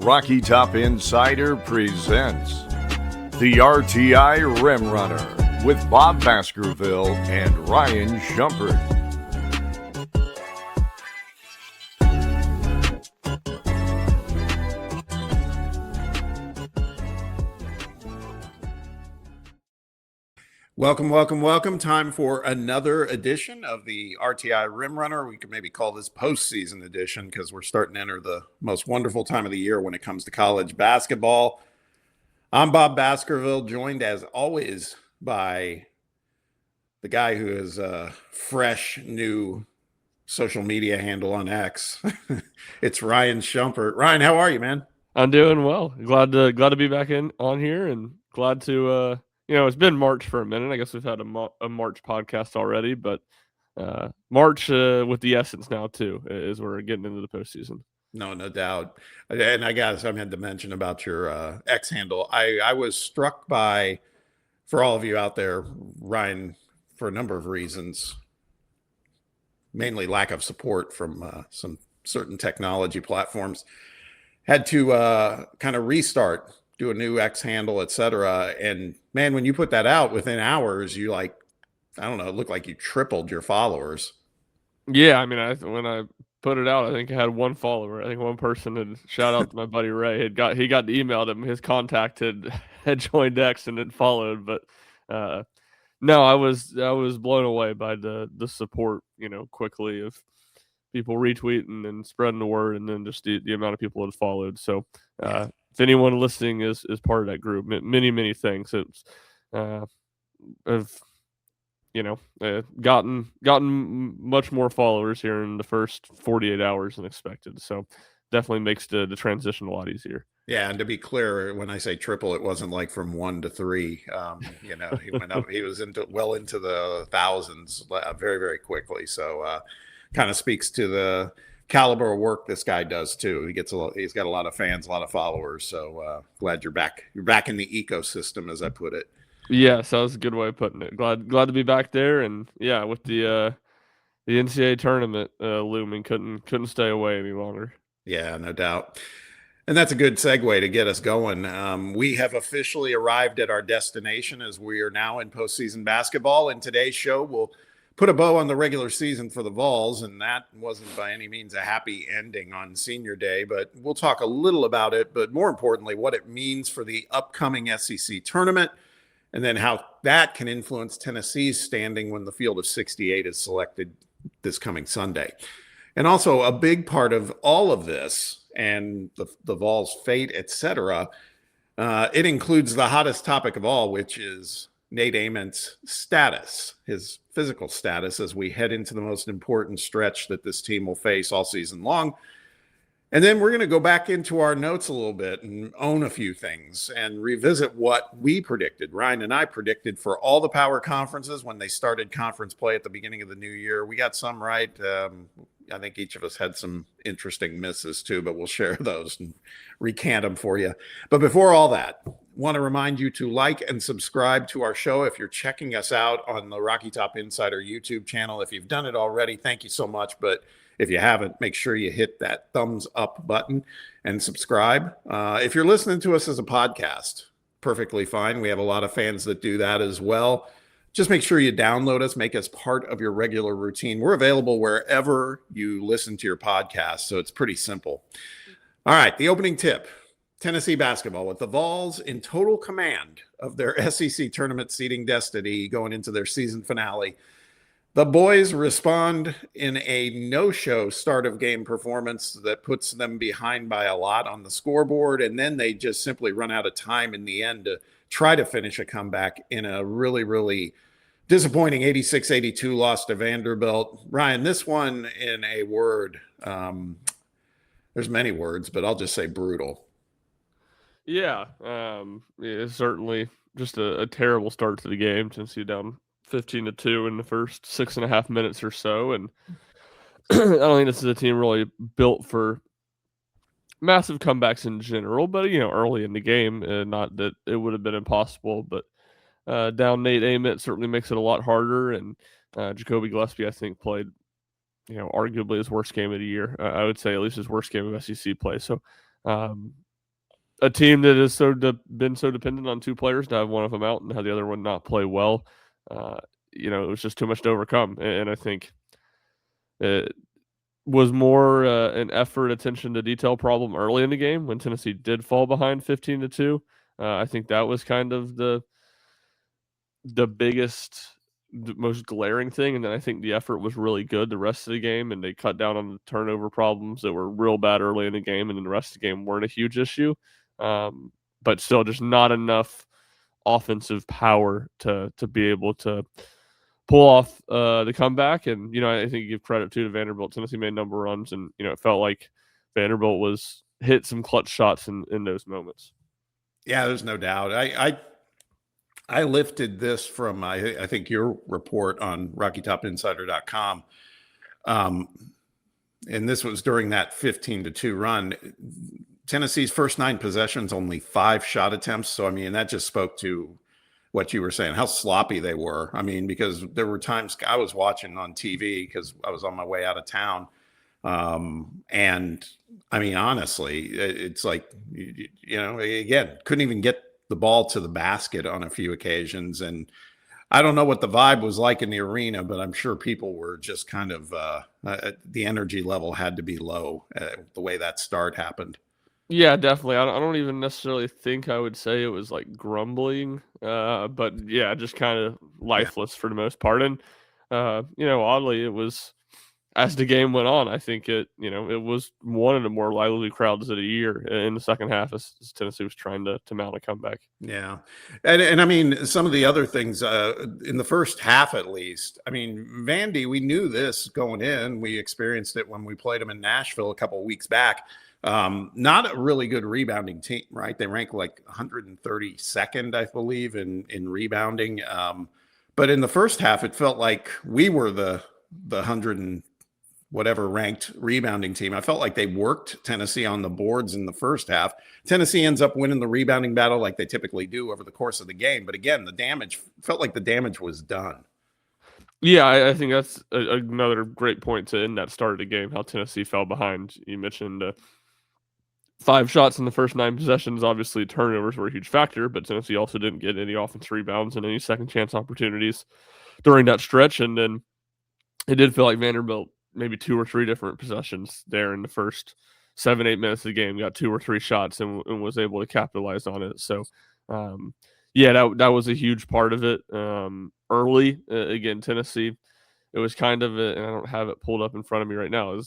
Rocky Top Insider presents the RTI Rim Runner with Bob Baskerville and Ryan Shumpert. Welcome. Time for another edition of the RTI Rim Runner. We could maybe call this postseason edition because we're starting to enter the most wonderful time of the year when it comes to college basketball. I'm Bob Baskerville, joined as always by the guy who is a fresh new social media handle on X. It's Ryan Shumpert. Ryan, how are you, man? I'm doing well. Glad to be back on here, and glad to it's been March for a minute. I guess we've had a March podcast already, but March with the essence now too is we're getting into the postseason. No doubt. And I guess I meant to mention about your X handle. I was struck by, for all of you out there, Ryan, for a number of reasons, mainly lack of support from some certain technology platforms, had to kind of restart, do a new X handle, etc. And man, when you put that out within hours, you it looked like you tripled your followers. Yeah, I mean, when I put it out, I think I had one follower. I think one person had shout out to my buddy Ray. He got the email him. His contact had joined X and had followed. But no, I was blown away by the support. Quickly of people retweeting and spreading the word, and then just the amount of people that followed. So if anyone listening is part of that group, many things. It's gotten much more followers here in the first 48 hours than expected. So definitely makes the transition a lot easier. Yeah, and to be clear, when I say triple, it wasn't like from 1 to 3. He went up. He was into the thousands very, very quickly. So kind of speaks to the caliber of work this guy does too. He's got a lot of fans, a lot of followers. So glad you're back. You're back in the ecosystem, as I put it. Yeah, so that's a good way of putting it. Glad to be back there, and yeah, with the NCAA tournament looming, couldn't stay away any longer. Yeah, no doubt. And that's a good segue to get us going. We have officially arrived at our destination as we are now in postseason basketball. In today's show, we'll put a bow on the regular season for the Vols, and that wasn't by any means a happy ending on Senior Day, but we'll talk a little about it, but more importantly, what it means for the upcoming SEC tournament, and then how that can influence Tennessee's standing when the field of 68 is selected this coming Sunday. And also a big part of all of this and the Vols' fate, etc., it includes the hottest topic of all, which is Nate Ament's status, his physical status, as we head into the most important stretch that this team will face all season long. And then we're going to go back into our notes a little bit and own a few things and revisit what we predicted. Ryan and I predicted for all the power conferences when they started conference play at the beginning of the new year. We got some right. I think each of us had some interesting misses too, but we'll share those and recant them for you. But before all that, want to remind you to like and subscribe to our show if you're checking us out on the Rocky Top Insider YouTube channel. If you've done it already, thank you so much. But if you haven't, make sure you hit that thumbs up button and subscribe. If you're listening to us as a podcast, perfectly fine. We have a lot of fans that do that as well. Just make sure you download us, make us part of your regular routine. We're available wherever you listen to your podcast, so it's pretty simple. All right, the opening tip. Tennessee basketball with the Vols in total command of their SEC tournament seeding destiny going into their season finale. The boys respond in a no-show start of game performance that puts them behind by a lot on the scoreboard, and then they just simply run out of time in the end to try to finish a comeback in a really, really disappointing 86-82 loss to Vanderbilt. Ryan, this one in a word, there's many words, but I'll just say brutal. Yeah, it's certainly just a terrible start to the game. Tennessee down 15-2 in the first 6.5 minutes or so, and I don't think this is a team really built for massive comebacks in general. But early in the game, not that it would have been impossible, but down Nate Ament certainly makes it a lot harder. And Jacoby Gillespie, I think, played arguably his worst game of the year. I would say at least his worst game of SEC play. So a team that has been so dependent on two players to have one of them out and have the other one not play well, it was just too much to overcome. And I think it was more an effort, attention to detail problem early in the game when Tennessee did fall behind 15-2. I think that was kind of the biggest, the most glaring thing, and then I think the effort was really good the rest of the game, and they cut down on the turnover problems that were real bad early in the game, and then the rest of the game weren't a huge issue, but still just not enough offensive power to be able to pull off the comeback. And I think you give credit to Vanderbilt. Tennessee made a number of runs, and it felt like Vanderbilt was hit some clutch shots in those moments. Yeah, there's no doubt. I lifted this from I think your report on RockyTopInsider.com, and this was during that 15-2 run. Tennessee's first 9 possessions, only 5 shot attempts. So I mean, that just spoke to what you were saying, how sloppy they were. I mean, because there were times I was watching on TV because I was on my way out of town. And I mean, honestly, it's like, again, couldn't even get the ball to the basket on a few occasions. And I don't know what the vibe was like in the arena, but I'm sure people were just kind of, the energy level had to be low the way that start happened. Yeah, definitely. I don't even necessarily think I would say it was like grumbling, but yeah, just kind of lifeless for the most part. And oddly, it was as the game went on. I think it was one of the more lively crowds of the year in the second half as Tennessee was trying to mount a comeback. Yeah, and I mean some of the other things in the first half, at least. I mean, Vandy, we knew this going in. We experienced it when we played them in Nashville a couple of weeks back. Not a really good rebounding team, right? They rank like 132nd, I believe, in rebounding. But in the first half, it felt like we were the 100 and whatever ranked rebounding team. I felt like they worked Tennessee on the boards in the first half. Tennessee ends up winning the rebounding battle like they typically do over the course of the game. But again, the damage felt like the damage was done. Yeah, I think that's another great point to end that start of the game, how Tennessee fell behind. You mentioned 5 shots in the first 9 possessions. Obviously, turnovers were a huge factor, but Tennessee also didn't get any offensive rebounds and any second chance opportunities during that stretch. And then it did feel like Vanderbilt, maybe 2 or 3 different possessions there in the first 7-8 minutes of the game, got 2 or 3 shots and was able to capitalize on it. So, that was a huge part of it. Early, again, Tennessee, it was kind of, and I don't have it pulled up in front of me right now,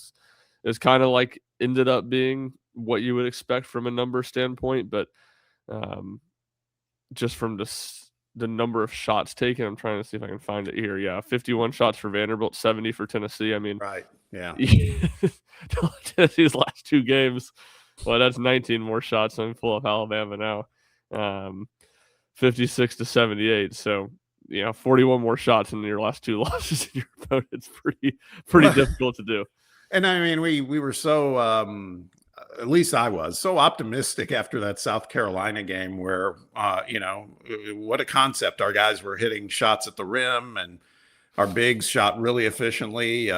is kind of like ended up being what you would expect from a number standpoint, but just from the number of shots taken, I'm trying to see if I can find it here. Yeah, 51 shots for Vanderbilt, 70 for Tennessee. I mean, right, yeah. Tennessee's last 2 games, well, that's 19 more shots. I'm full of Alabama now, 56-78. So 41 more shots in your last 2 losses in your opponent's pretty difficult to do. And I mean, we were so, at least I was so optimistic after that South Carolina game where, what a concept. Our guys were hitting shots at the rim and our bigs shot really efficiently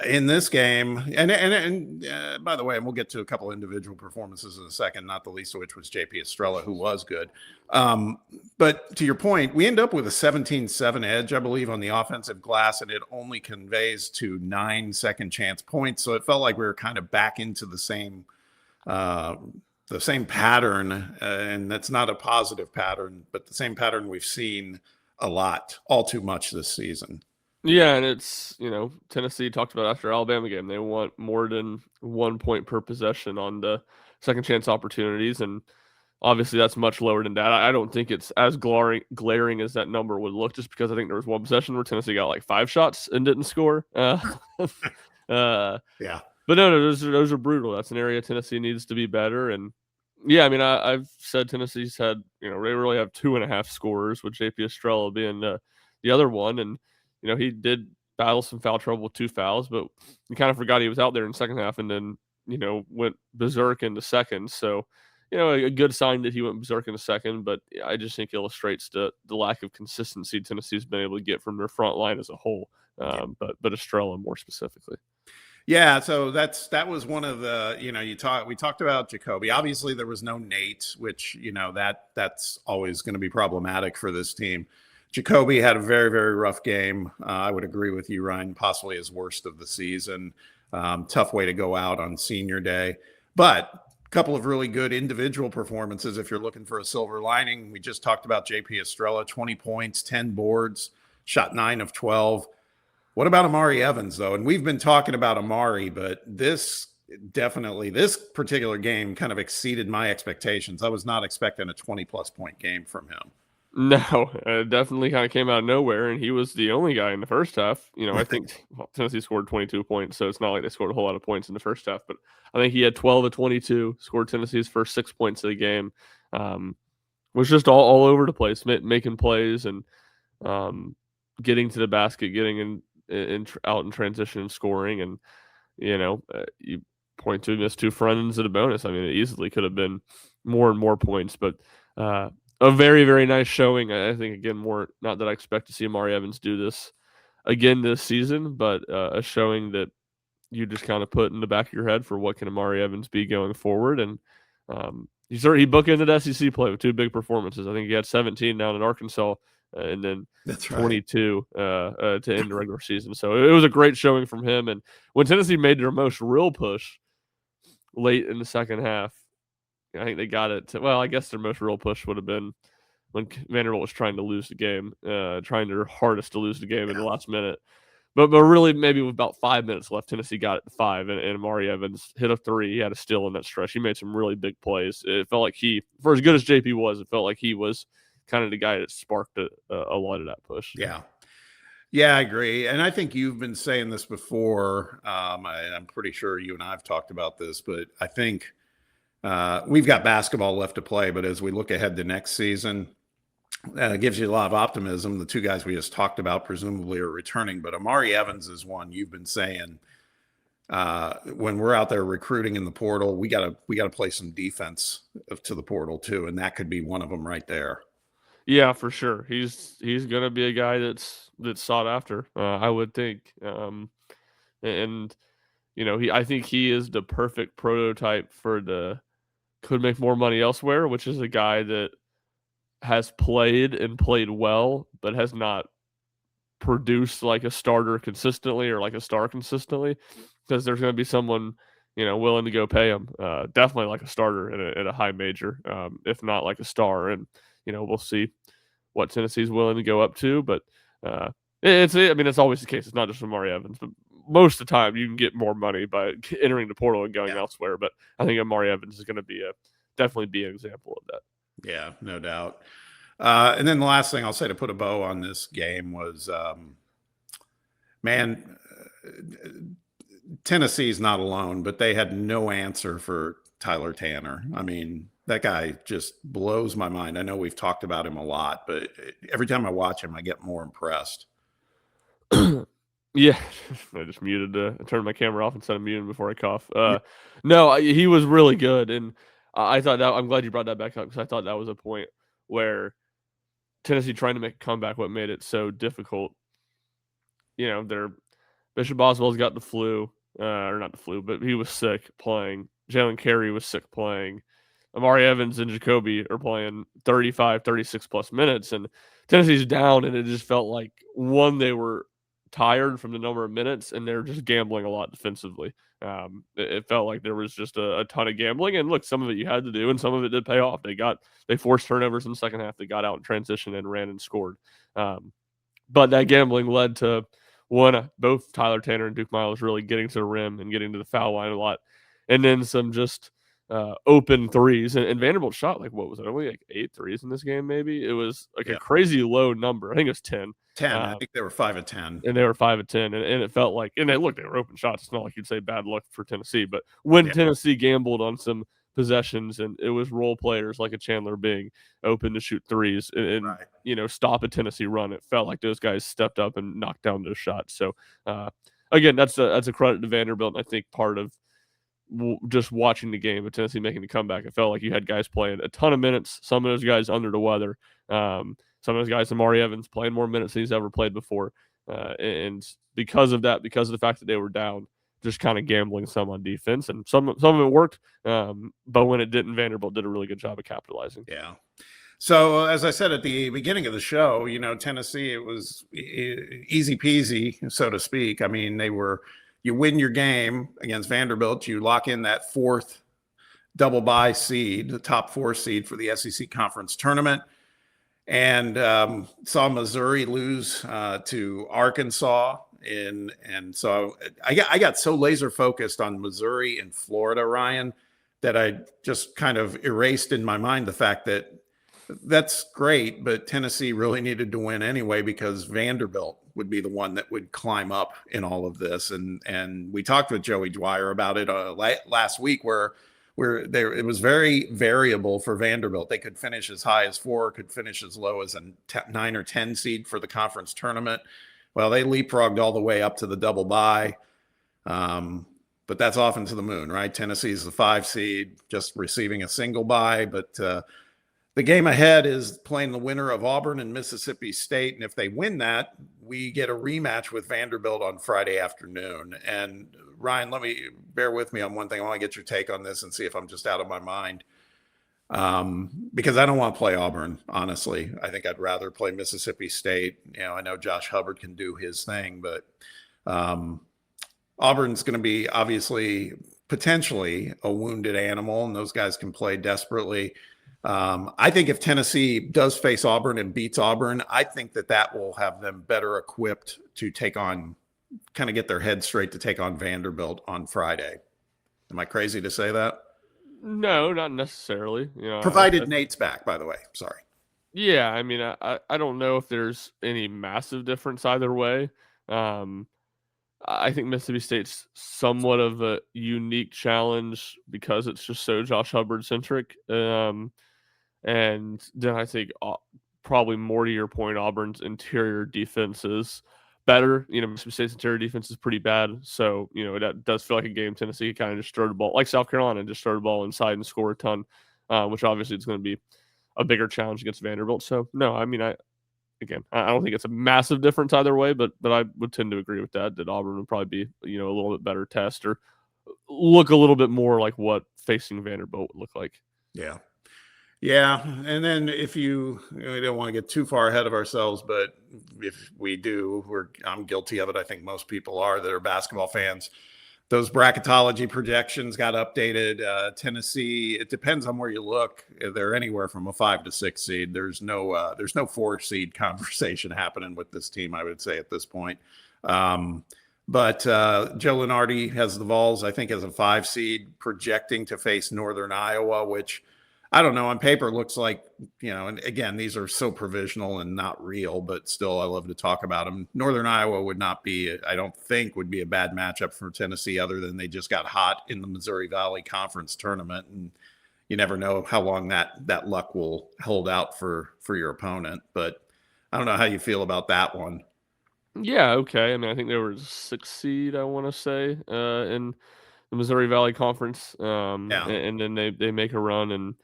in this game. And by the way, and we'll get to a couple individual performances in a second, not the least of which was JP Estrella, who was good. But to your point, we end up with a 17-7 edge, I believe, on the offensive glass, and it only conveys to 9 second chance points. So it felt like we were kind of back into the same pattern, and that's not a positive pattern, but the same pattern we've seen a lot, all too much this season. Yeah, and it's, Tennessee talked about after Alabama game, they want more than 1 point per possession on the second chance opportunities, and obviously that's much lower than that. I don't think it's as glaring as that number would look, just because I think there was one possession where Tennessee got like 5 shots and didn't score. Yeah. But no, those are brutal. That's an area Tennessee needs to be better. And yeah, I mean, I've said Tennessee's had, they really have 2.5 scorers, with JP Estrella being the other one. And he did battle some foul trouble with 2 fouls, but you kind of forgot he was out there in the second half, and then, went berserk in the second. So, a good sign that he went berserk in the second, but I just think illustrates the lack of consistency Tennessee's been able to get from their front line as a whole, but Estrella more specifically. Yeah, so that was one of the, we talked about Jacoby. Obviously there was no Nate, which, that's always going to be problematic for this team. Jacoby had a very, very rough game. I would agree with you, Ryan, possibly his worst of the season. Tough way to go out on senior day, but a couple of really good individual performances. If you're looking for a silver lining, we just talked about JP Estrella, 20 points, 10 boards, shot 9 of 12. What about Amari Evans, though? And we've been talking about Amari, but this particular game kind of exceeded my expectations. I was not expecting a 20-plus point game from him. No, definitely kind of came out of nowhere, and he was the only guy in the first half. I think Tennessee scored 22 points, so it's not like they scored a whole lot of points in the first half. But I think he had 12 of 22, scored Tennessee's first 6 points of the game. Was just all over the place, making plays and getting to the basket, getting out in transition and scoring. And you point to missed 2 front ends of the bonus. I mean, it easily could have been more and more points, but a very, very nice showing. I think, again, more not that I expect to see Amari Evans do this again this season, but a showing that you just kind of put in the back of your head for what can Amari Evans be going forward. And he bookended SEC play with 2 big performances. I think he had 17 down in Arkansas and then That's right. 22 to end the regular season. So it was a great showing from him. And when Tennessee made their most real push late in the second half, I think they got it I guess their most real push would have been when Vanderbilt was trying to lose the game, trying their hardest to lose the game in the last minute. But really, maybe with about 5 minutes left, Tennessee got it to 5, and Amari Evans hit a 3. He had a steal in that stretch. He made some really big plays. It felt like for as good as JP was, it felt like he was kind of the guy that sparked a lot of that push. Yeah. Yeah, I agree. And I think you've been saying this before. I'm pretty sure you and I have talked about this, but I think we've got basketball left to play. But as we look ahead to next season, it gives you a lot of optimism. The 2 guys we just talked about presumably are returning, but Amari Evans is one you've been saying when we're out there recruiting in the portal, we got to play some defense to the portal too, and that could be one of them right there. Yeah, for sure. He's going to be a guy that's sought after, I would think. And I think he is the perfect prototype for could make more money elsewhere, which is a guy that has played and played well, but has not produced like a starter consistently or like a star consistently, because there's going to be someone, willing to go pay him. Definitely like a starter at a high major, if not like a star. And, we'll see what Tennessee's willing to go up to, but it's always the case. It's not just Amari Evans, but most of the time you can get more money by entering the portal and going elsewhere. But I think Amari Evans is going to definitely be an example of that. Yeah, no doubt. And then the last thing I'll say to put a bow on this game was, Tennessee's not alone, but they had no answer for Tyler Tanner. I mean, that guy just blows my mind. I know we've talked about him a lot, but every time I watch him, I get more impressed. Yeah, I just I turned my camera off instead of muting before I cough. No, he was really good, and I thought I'm glad you brought that back up, because I thought that was a point where Tennessee trying to make a comeback, what made it so difficult. Bishop Oswald's got the flu, or not the flu, but he was sick playing. Jalen Carey was sick playing. Amari Evans and Jacoby are playing 35, 36 plus minutes, and Tennessee's down, and it just felt like, one, they were tired from the number of minutes, and they're just gambling a lot defensively. It felt like there was just a ton of gambling, and look, some of it you had to do, and some of it did pay off. They forced turnovers in the second half. They got out in transition and ran and scored. But that gambling led to both Tyler Tanner and Duke Miles really getting to the rim and getting to the foul line a lot, and then some just open threes. And Vanderbilt shot what was it? Only like 8 threes in this game, maybe. It was like a crazy low number. I think it was 10. 10. I think they were 5 of 10. And they were 5 of 10. And it felt like, and they were open shots. It's not like you'd say bad luck for Tennessee, but when Tennessee gambled on some possessions, and it was role players like a Chandler Bing open to shoot threes and stop a Tennessee run, it felt like those guys stepped up and knocked down those shots. So again, that's a credit to Vanderbilt. And I think part of just watching the game of Tennessee making the comeback, it felt like you had guys playing a ton of minutes. Some of those guys under the weather. Some of those guys, Amari Evans, playing more minutes than he's ever played before. And because of that, because of the fact that they were down, just kind of gambling some on defense, and some of it worked. But when it didn't, Vanderbilt did a really good job of capitalizing. Yeah. So as I said at the beginning of the show, Tennessee, it was easy peasy, so to speak. I mean, you win your game against Vanderbilt, you lock in that fourth double bye seed, the top 4 seed for the SEC conference tournament, and saw Missouri lose to Arkansas. And so I got so laser focused on Missouri and Florida, Ryan, that I just kind of erased in my mind the fact that that's great, but Tennessee really needed to win anyway, because Vanderbilt would be the one that would climb up in all of this. And we talked with Joey Dwyer about it last week, where it was very variable for Vanderbilt. They could finish as high as 4, could finish as low as a 9 or 10 seed for the conference tournament. Well, they leapfrogged all the way up to the double bye. But that's off into the moon, right? Tennessee's the 5 seed, just receiving a single bye. But the game ahead is playing the winner of Auburn and Mississippi State. And if they win that, we get a rematch with Vanderbilt on Friday afternoon. And Ryan, bear with me on one thing. I want to get your take on this and see if I'm just out of my mind. Because I don't want to play Auburn, honestly. I think I'd rather play Mississippi State. I know Josh Hubbard can do his thing, but Auburn's going to be obviously potentially a wounded animal, and those guys can play desperately. I think if Tennessee does face Auburn and beats Auburn, I think that will have them better equipped to get their head straight to take on Vanderbilt on Friday. Am I crazy to say that? No, not necessarily. Provided Nate's back, by the way. Sorry. Yeah, I mean, I don't know if there's any massive difference either way. I think Mississippi State's somewhat of a unique challenge because it's just so Josh Hubbard centric. And then I think probably more to your point, Auburn's interior defense is better. Mississippi State's interior defense is pretty bad. So, that does feel like a game Tennessee kind of just throw the ball, like South Carolina, just throw the ball inside and score a ton, which obviously is going to be a bigger challenge against Vanderbilt. So, no, I mean, I don't think it's a massive difference either way, but I would tend to agree with that Auburn would probably be, a little bit better test, or look a little bit more like what facing Vanderbilt would look like. Yeah. Yeah. And then we don't want to get too far ahead of ourselves, but if we do, I'm guilty of it. I think most people are that are basketball fans. Those bracketology projections got updated. Tennessee, it depends on where you look. They're anywhere from a 5 to 6 seed. There's no 4 seed conversation happening with this team, I would say, at this point. But Joe Lunardi has the Vols, I think, as a 5 seed, projecting to face Northern Iowa, which I don't know, on paper looks like, and again, these are so provisional and not real, but still I love to talk about them. Northern Iowa I don't think would be a bad matchup for Tennessee, other than they just got hot in the Missouri Valley Conference tournament. And you never know how long that luck will hold out for your opponent. But I don't know how you feel about that one. Yeah, okay. I mean, I think they were 6 seed, I want to say, in the Missouri Valley Conference. And then they make a run and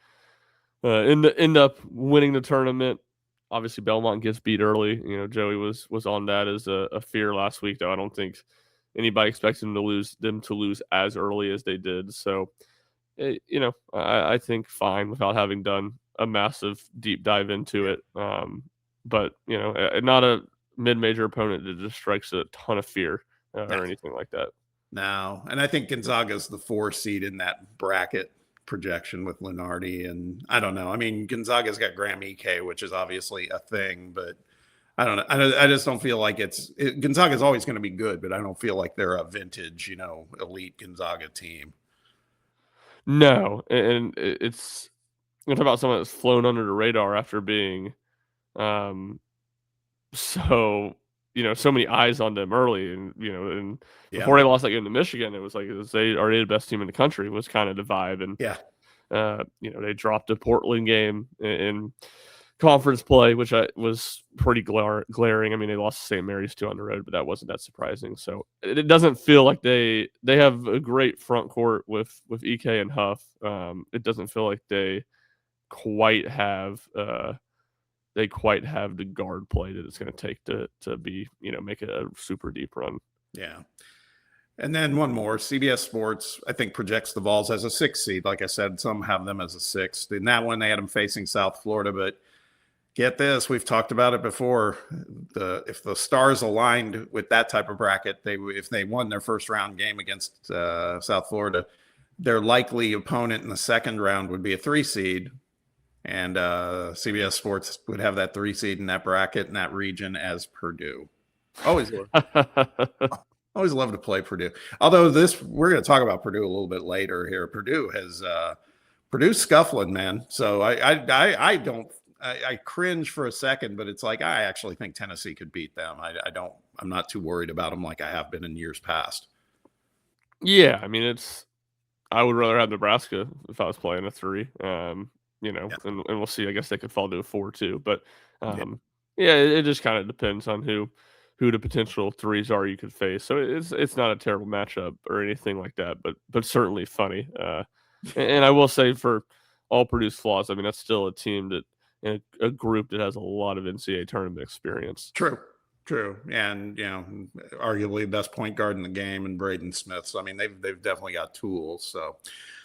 end up winning the tournament. Obviously, Belmont gets beat early. Joey was on that as a fear last week, though. I don't think anybody expected them to lose as early as they did. So, I think fine without having done a massive deep dive into it. But not a mid-major opponent that just strikes a ton of fear or anything like that. No, and I think Gonzaga's the 4 seed in that bracket projection with Lunardi, and I don't know. I mean, Gonzaga's got Graham Ike, which is obviously a thing, but I don't know. I just don't feel like Gonzaga's always going to be good, but I don't feel like they're a vintage, elite Gonzaga team. No, and it's I'm talking about someone that's flown under the radar after being, so many eyes on them early, and before they lost that game to Michigan, it was like they are the best team in the country was kind of the vibe, and they dropped a Portland game in conference play, which was pretty glaring. I mean, they lost to St. Mary's 2 on the road, but that wasn't that surprising. So it doesn't feel like they have a great front court with EK and Huff. It doesn't feel like they quite have the guard play that it's going to take to be make a super deep run. Yeah. And then one more, CBS Sports, I think, projects the Vols as a 6 seed. Like I said, some have them as a 6th. In that one, they had them facing South Florida. But get this, we've talked about it before. If the stars aligned with that type of bracket, if they won their first round game against South Florida, their likely opponent in the second round would be a 3 seed. And CBS Sports would have that 3 seed in that bracket in that region as Purdue. Always love to play Purdue. Although we're going to talk about Purdue a little bit later here. Purdue's scuffling, man. So I cringe for a second, but it's like I actually think Tennessee could beat them. I'm not too worried about them like I have been in years past. Yeah, I mean I would rather have Nebraska if I was playing a 3. And we'll see. I guess they could fall to a 4 too. But it just kind of depends on who the potential 3s are you could face. So it's not a terrible matchup or anything like that, but certainly funny. And I will say, for all Purdue's flaws, I mean, that's still a team that, and a group that has a lot of NCAA tournament experience. True. And, arguably the best point guard in the game, and Braden Smith. So, I mean, they've definitely got tools. So,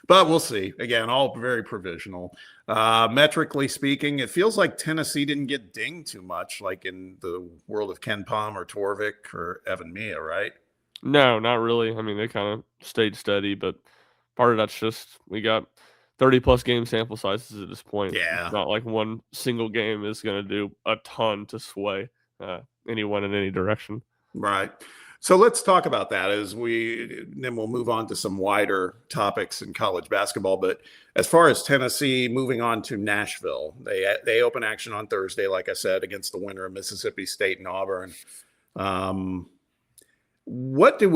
but we'll see. Again, all very provisional. Metrically speaking, it feels like Tennessee didn't get dinged too much, like in the world of Ken Pom or Torvik or Evan Mia, right? No, not really. I mean, they kind of stayed steady, but part of that's just we got 30-plus game sample sizes at this point. Yeah. It's not like one single game is going to do a ton to sway anyone in any direction. Right. So let's talk about that then we'll move on to some wider topics in college basketball. But as far as Tennessee, moving on to Nashville, they open action on Thursday, like I said, against the winner of Mississippi State and Auburn. What do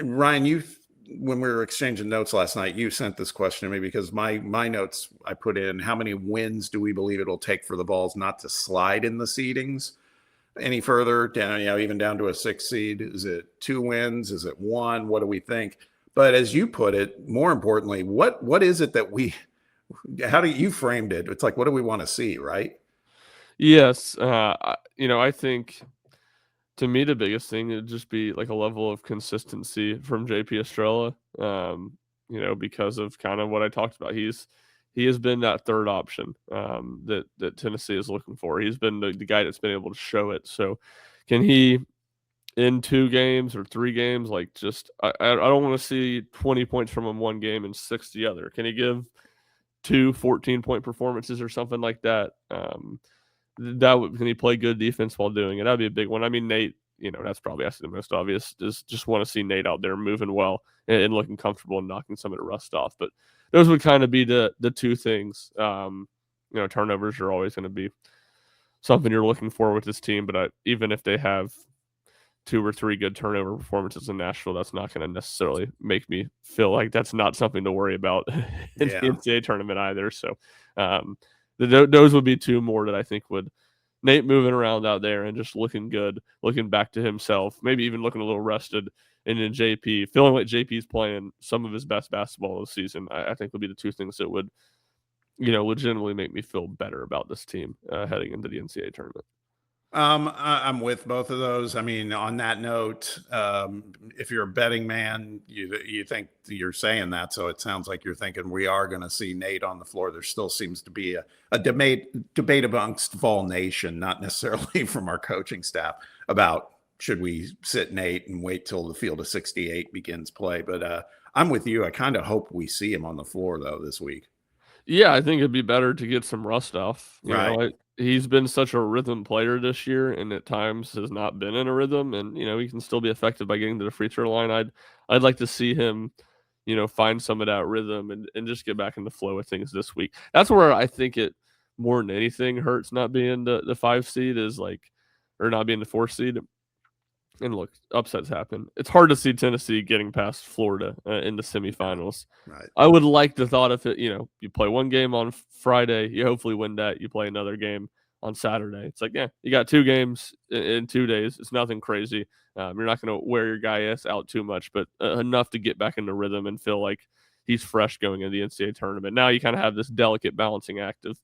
Ryan, when we were exchanging notes last night, you sent this question to me because my notes I put in, how many wins do we believe it'll take for the Vols not to slide in the seedings any further down, even down to a 6 seed? Is it 2 wins? Is it 1? What do we think? But as you put it, more importantly, what is it that how do you framed it? It's like, what do we want to see, right? Yes. I think, to me, the biggest thing would just be like a level of consistency from JP Estrella, because of kind of what I talked about. He has been that third option that Tennessee is looking for. He's been the guy that's been able to show it. So can he, in 2 games or 3 games, I don't want to see 20 points from him one game and 6 the other. Can he give 2 14-point performances or something like that? Can he play good defense while doing it? That'd be a big one. I mean, Nate, that's probably the most obvious. Just want to see Nate out there moving well and looking comfortable and knocking some of the rust off. But those would kind of be the 2 things. Turnovers are always going to be something you're looking for with this team. But even if they have 2 or 3 good turnover performances in Nashville, that's not going to necessarily make me feel like that's not something to worry about in the NCAA tournament either. So those would be 2 more that I think would. Nate moving around out there and just looking good, looking back to himself, maybe even looking a little rested, and then JP feeling like JP's playing some of his best basketball this season. I think would be the 2 things that would, legitimately make me feel better about this team heading into the NCAA tournament. I'm with both of those. I mean, on that note, if you're a betting man, you think you're saying that, so it sounds like you're thinking we are going to see Nate on the floor. There still seems to be a debate amongst Vol Nation, not necessarily from our coaching staff, about should we sit Nate and wait till the field of 68 begins play. But I'm with you. I kind of hope we see him on the floor though this week. Yeah, I think it'd be better to get some rust off. Right. He's been such a rhythm player this year, and at times has not been in a rhythm. And he can still be effective by getting to the free throw line. I'd like to see him, find some of that rhythm and just get back in the flow of things this week. That's where I think it more than anything hurts not being the 5 seed or not being the 4 seed. And look, upsets happen. It's hard to see Tennessee getting past Florida in the semifinals. Right. I would like the thought of it. You play one game on Friday, you hopefully win that. You play another game on Saturday. It's like, you got 2 games in 2 days. It's nothing crazy. You're not going to wear your guy out too much, but enough to get back into rhythm and feel like he's fresh going into the NCAA tournament. Now you kind of have this delicate balancing act of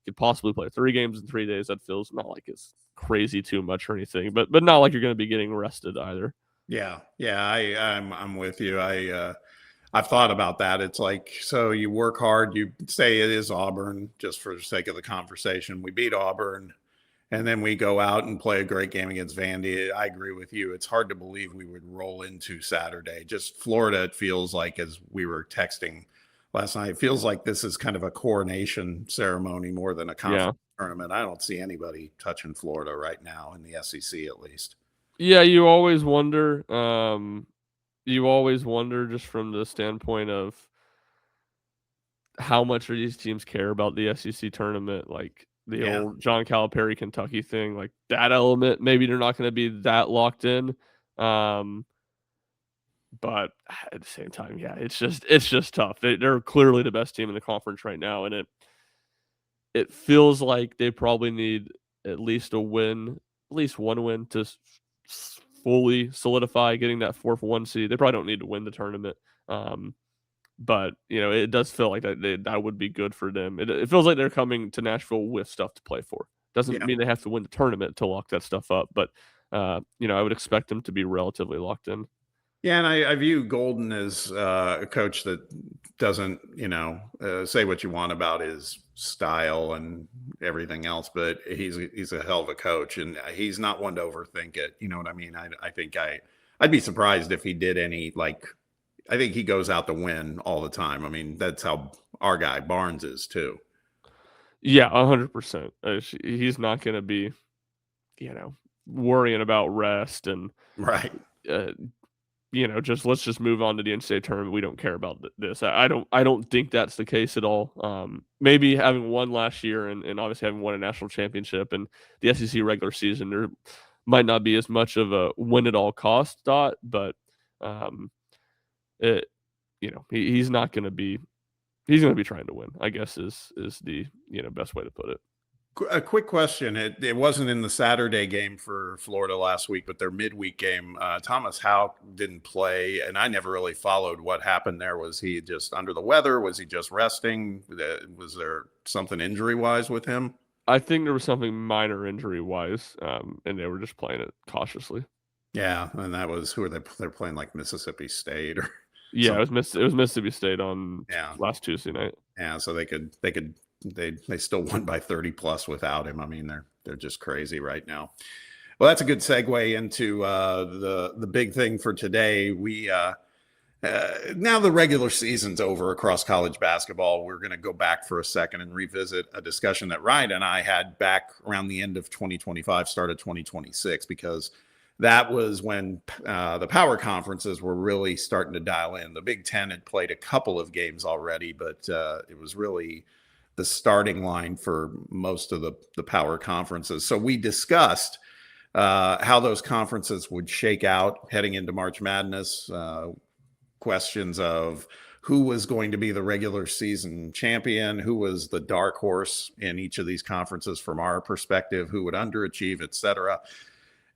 you could possibly play 3 games in 3 days. That feels not like it's crazy too much or anything, but not like you're going to be getting rested either. Yeah, yeah, I'm with you. I've thought about that. It's like, so you work hard, you say it is Auburn, just for the sake of the conversation. We beat Auburn, and then we go out and play a great game against Vandy. I agree with you. It's hard to believe we would roll into Saturday. Just Florida, it feels like, as we were texting last night, it feels like this is kind of a coronation ceremony more than a Yeah. conference tournament. I don't see anybody touching Florida right now in the SEC, at least. Yeah, you always wonder. You always wonder just from the standpoint of how much do these teams care about the SEC tournament, like the Yeah. old John Calipari Kentucky thing, like that element. Maybe they're not going to be that locked in, um, but at the same time, yeah, it's just tough. They're clearly the best team in the conference right now, and it feels like they probably need at least a win, at least one win to fully solidify getting that fourth one seed. They probably don't need to win the tournament. Um, But, it does feel like that would be good for them. It feels like they're coming to Nashville with stuff to play for. Doesn't Yeah. mean they have to win the tournament to lock that stuff up, but, I would expect them to be relatively locked in. Yeah, and I view Golden as a coach that doesn't, say what you want about his style and everything else, but he's a hell of a coach, and he's not one to overthink it. You know what I mean? I think I'd be surprised if he did any like. I think he goes out to win all the time. I mean, that's how our guy Barnes is too. Yeah, 100%. He's not gonna be, worrying about rest and, Right. uh, just let's just move on to the NCAA tournament. We don't care about this. I don't think that's the case at all. Maybe having won last year and obviously having won a national championship and the SEC regular season, there might not be as much of a win at all cost thought, but um, it, he's not going to be. He's going to be trying to win, I guess is the best way to put it. A quick question. It wasn't in the Saturday game for Florida last week, but their midweek game, Thomas Howe didn't play, and I never really followed what happened there. Was he just under the weather? Was he just resting? Was there something injury wise with him? I think there was something minor injury wise, and they were just playing it cautiously. Yeah, and that was who are they? They're playing like Mississippi State or Yeah, something. it was Mississippi State on Yeah, last Tuesday night. yeah. So they still won by 30 plus without him. I mean, they're just crazy right now. Well, that's a good segue into the big thing for today. We now the regular season's over across college basketball. We're going to go back for a second and revisit a discussion that Ryan and I had back around the end of 2025, start of 2026, because that was when the power conferences were really starting to dial in. The Big Ten had played a couple of games already, but it was really the starting line for most of the power conferences. So we discussed how those conferences would shake out heading into March Madness, questions of who was going to be the regular season champion, who was the dark horse in each of these conferences from our perspective, who would underachieve, et cetera.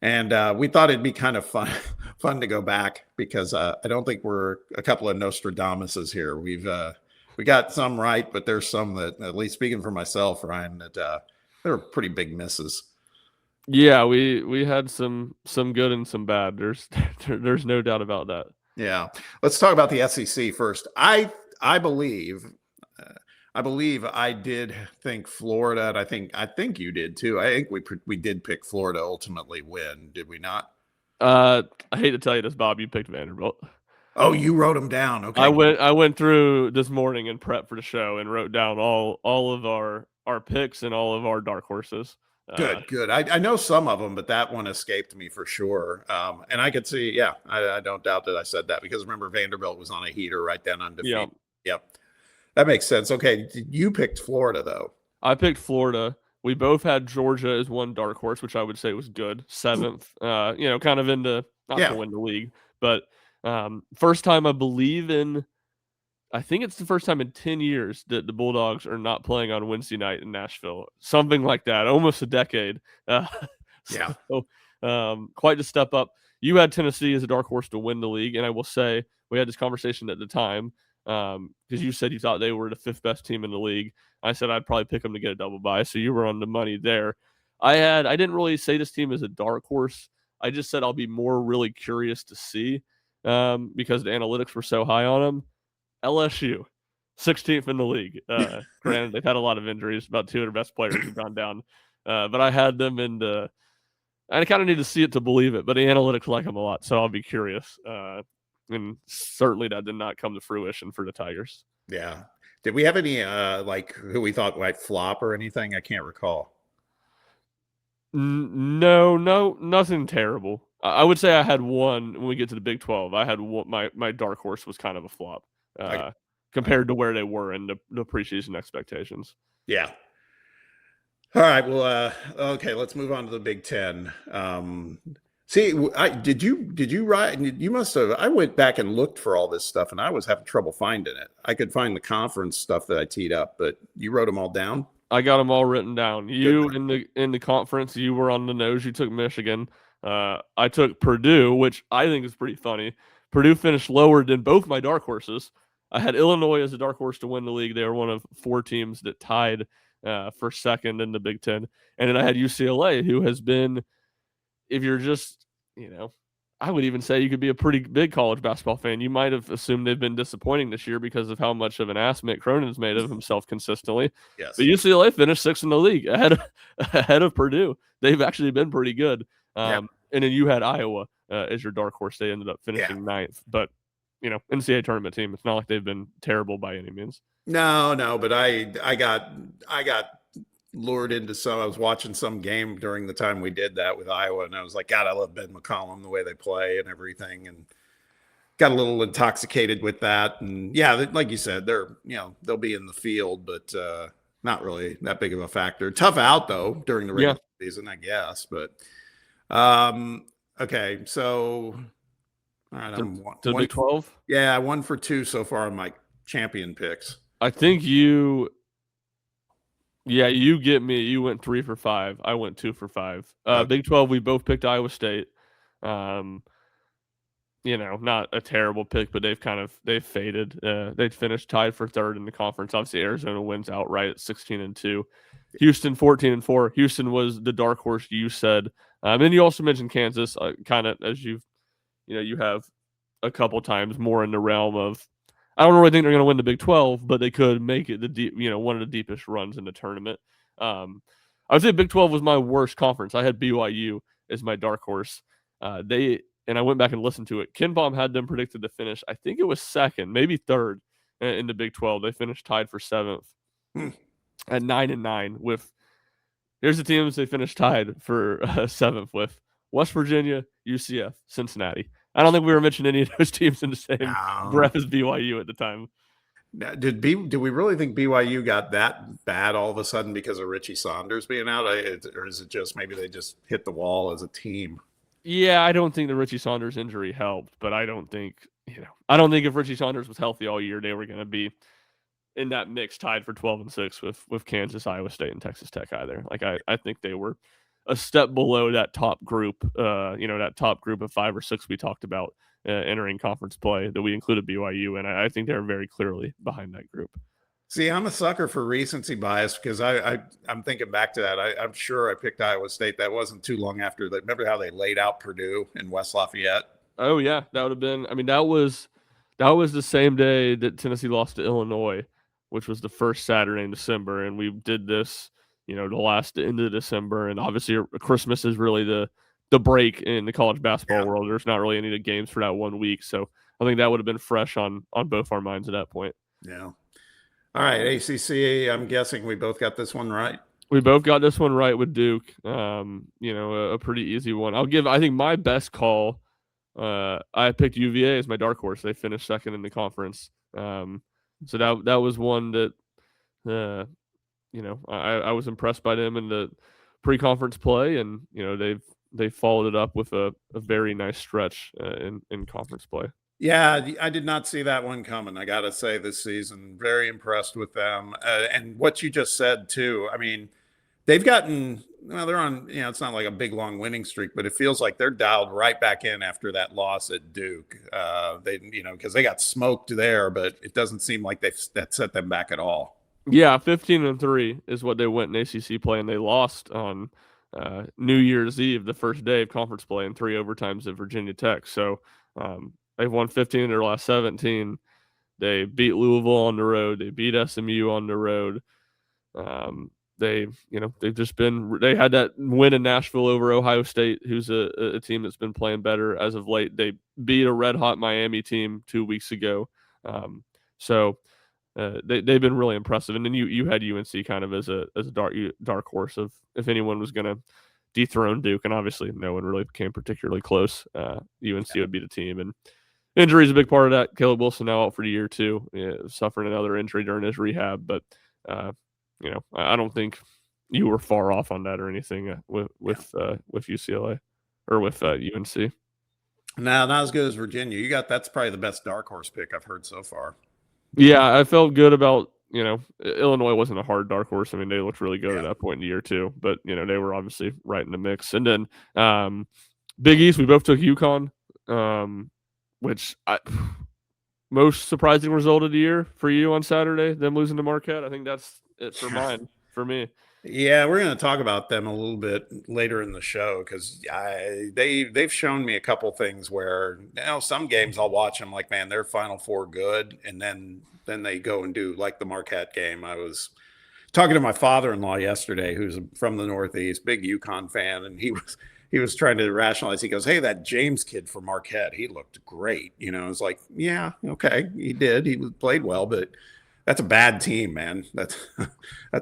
And we thought it'd be kind of fun to go back because I don't think we're a couple of Nostradamuses here. We got some right, but there's some that, at least speaking for myself, Ryan, that they were pretty big misses. Yeah, we had some good and some bad. There's no doubt about that. Yeah, let's talk about the SEC first. I believe. I believe I did think Florida, and I think you did too. I think we did pick Florida ultimately win, did we not? I hate to tell you this, Bob. You picked Vanderbilt. Oh, you wrote them down. Okay, I went through this morning and prep for the show and wrote down all of our picks and all of our dark horses. Good. I know some of them, but that one escaped me for sure. And I could see, yeah, I don't doubt that I said that because remember Vanderbilt was on a heater right then, undefeated. Yeah. Yep. That makes sense. Okay. You picked Florida, though. I picked Florida. We both had Georgia as one dark horse, which I would say was good. Seventh, kind of into not to win the league, but first time I believe in. I think it's the first time in 10 years that the Bulldogs are not playing on Wednesday night in Nashville. Something like that, almost a decade. Yeah. So, quite a step up. You had Tennessee as a dark horse to win the league, and I will say we had this conversation at the time because you said you thought they were the fifth best team in the league. I said I'd probably pick them to get a double bye, so you were on the money there. I didn't really say this team as a dark horse. I just said I'll be more really curious to see because the analytics were so high on them. LSU, 16th in the league. Granted, they've had a lot of injuries. About two of their best players have gone down. But I had them in the – I kind of need to see it to believe it, but the analytics like them a lot, so I'll be curious. And certainly that did not come to fruition for the Tigers. Yeah. Did we have any, like, who we thought might flop or anything? I can't recall. No, nothing terrible. I would say I had one when we get to the Big 12. I had one, my dark horse was kind of a flop compared to where they were in the preseason expectations. Yeah. All right. Well, okay. Let's move on to the Big Ten. See, did you write? You must have. I went back and looked for all this stuff, and I was having trouble finding it. I could find the conference stuff that I teed up, but you wrote them all down. I got them all written down. You in the conference, you were on the nose. You took Michigan. I took Purdue, which I think is pretty funny. Purdue finished lower than both my dark horses. I had Illinois as a dark horse to win the league. They were one of 4 teams that tied for second in the Big Ten. And then I had UCLA, who has been, if you're just, I would even say you could be a pretty big college basketball fan. You might have assumed they've been disappointing this year because of how much of an ass Mick Cronin's made of himself consistently. Yes. But UCLA finished 6th in the league ahead of Purdue. They've actually been pretty good. And then you had Iowa as your dark horse. They ended up finishing 9th. But, NCAA tournament team, it's not like they've been terrible by any means. No, but I got lured into some. I was watching some game during the time we did that with Iowa, and I was like, God, I love Ben McCollum, the way they play and everything, and got a little intoxicated with that. And yeah, like you said, they'll be in the field, but not really that big of a factor. Tough out though during the regular season, I guess. But okay, so all right, I'm one Big 12. Yeah, 1 for 2 so far on my champion picks. I think you get me. You went 3 for 5. I went 2 for 5. Okay. Big 12, we both picked Iowa State. Not a terrible pick, but they've faded. They finished tied for 3rd in the conference. Obviously, Arizona wins outright at 16-2. Houston 14-4. Houston was the dark horse you said. And you also mentioned Kansas, kind of as you have a couple times more in the realm of, I don't really think they're going to win the Big 12, but they could make it one of the deepest runs in the tournament. I would say Big 12 was my worst conference. I had BYU as my dark horse. And I went back and listened to it. Ken Baum had them predicted to finish, I think it was 2nd, maybe 3rd in the Big 12. They finished tied for 7th at 9-9 with, here's the teams they finished tied for 7th with: West Virginia, UCF, Cincinnati. I don't think we were mentioning any of those teams in the same breath as BYU at the time. Did we really think BYU got that bad all of a sudden because of Richie Saunders being out? Or is it just maybe they just hit the wall as a team? Yeah, I don't think the Richie Saunders injury helped, but I don't think if Richie Saunders was healthy all year, they were going to be in that mix tied for 12-6 with Kansas, Iowa State, and Texas Tech either. Like I think they were a step below that top group, that top group of 5 or 6 we talked about entering conference play that we included BYU, and I think they're very clearly behind that group. See, I'm a sucker for recency bias because I'm thinking back to that. I'm sure I picked Iowa State. That wasn't too long after that. Remember how they laid out Purdue in West Lafayette? Oh yeah, that would have been. I mean, that was the same day that Tennessee lost to Illinois, which was the first Saturday in December, and we did this, the last end of December, and obviously Christmas is really the break in the college basketball world. There's not really any games for that 1 week, so I think that would have been fresh on both our minds at that point. Yeah. All right, ACC, I'm guessing we both got this one right. We both got this one right with Duke. A pretty easy one. I think my best call, I picked UVA as my dark horse. They finished 2nd in the conference. So that was one that, I was impressed by them in the pre-conference play, and, they followed it up with a very nice stretch in conference play. Yeah, I did not see that one coming. I got to say this season, very impressed with them. And what you just said too, I mean, they've gotten, they're on, it's not like a big long winning streak, but it feels like they're dialed right back in after that loss at Duke. Because they got smoked there, but it doesn't seem like that set them back at all. Yeah, 15-3 is what they went in ACC play, and they lost on New Year's Eve, the first day of conference play, and 3 overtimes at Virginia Tech. So they've won 15 of their last 17. They beat Louisville on the road. They beat SMU on the road. They've just been. They had that win in Nashville over Ohio State, who's a team that's been playing better as of late. They beat a red hot Miami team 2 weeks ago. They've been really impressive. And then you had UNC kind of as a dark horse of if anyone was going to dethrone Duke, and obviously no one really came particularly close. UNC would be the team, and injury is a big part of that. Caleb Wilson now out for the year too, suffering another injury during his rehab. But I don't think you were far off on that or anything with UCLA or with UNC. No, not as good as Virginia. That's probably the best dark horse pick I've heard so far. Yeah, I felt good about, Illinois wasn't a hard dark horse. I mean, they looked really good at that point in the year too, but they were obviously right in the mix. And then Big East, we both took UConn, which most surprising result of the year for you on Saturday, them losing to Marquette. I think that's it for me. Yeah, we're going to talk about them a little bit later in the show because they've shown me a couple things where some games I'll watch them like, man, they're Final Four good, and then they go and do like the Marquette game. I was talking to my father-in-law yesterday, who's from the Northeast, big UConn fan, and he was trying to rationalize. He goes, "Hey, that James kid from Marquette, he looked great." It's like, yeah, okay, he did. He played well, but that's a bad team, man. That's